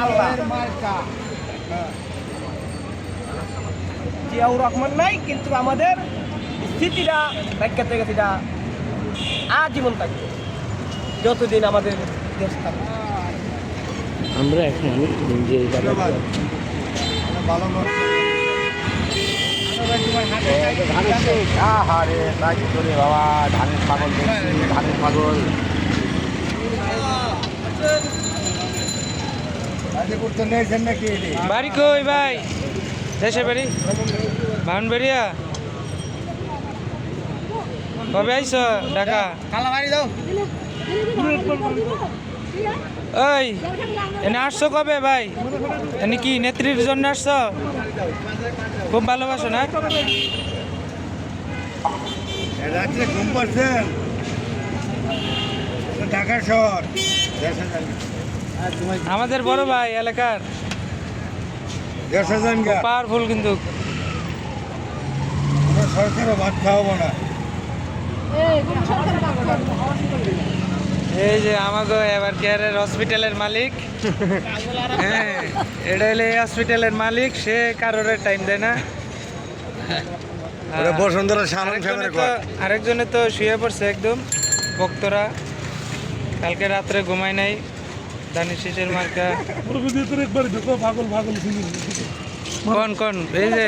ইনশাআল্লাহ। জিয়াউর রহমান নাই, কিন্তু আমাদের স্থিতিটা ব্যাখ্যা থেকে সেটা আজীবন থাকবে, যতদিন আমাদের দেশ থাকবে। আমরা এখন যে হারে তাই করে বাবা ধানের পাগল দেখছি, ধানের পাগল। বাড়ি কই ভাই? দেশে বাড়ি বাউনবাড়িয়া। কবে আইস ঢাকা? ওই এনে আসছো কবে ভাই? এনে কি নেত্রীর জন্য আসছো? খুব ভালোবাসো না? রাত্রে ঘুম পাচ্ছেন ঢাকা শহর। আমাদের বড় ভাই এলাকার, পাওয়ারফুল, কিন্তু সরকারও ভাত খাওয়াবো না। এই যে আমাকে এবার কেয়ারের হসপিটালের মালিক, হ্যাঁ এটা হলে এই হসপিটালের মালিক, সে কারোর টাইম দেয় না। বসুন্ধরা আরেকজনে তো শুয়ে পড়ছে একদম ভক্তরা, কালকে রাত্রে ঘুমায় নাই, দানিশ শীষের মার্কা। কোন কোন এই যে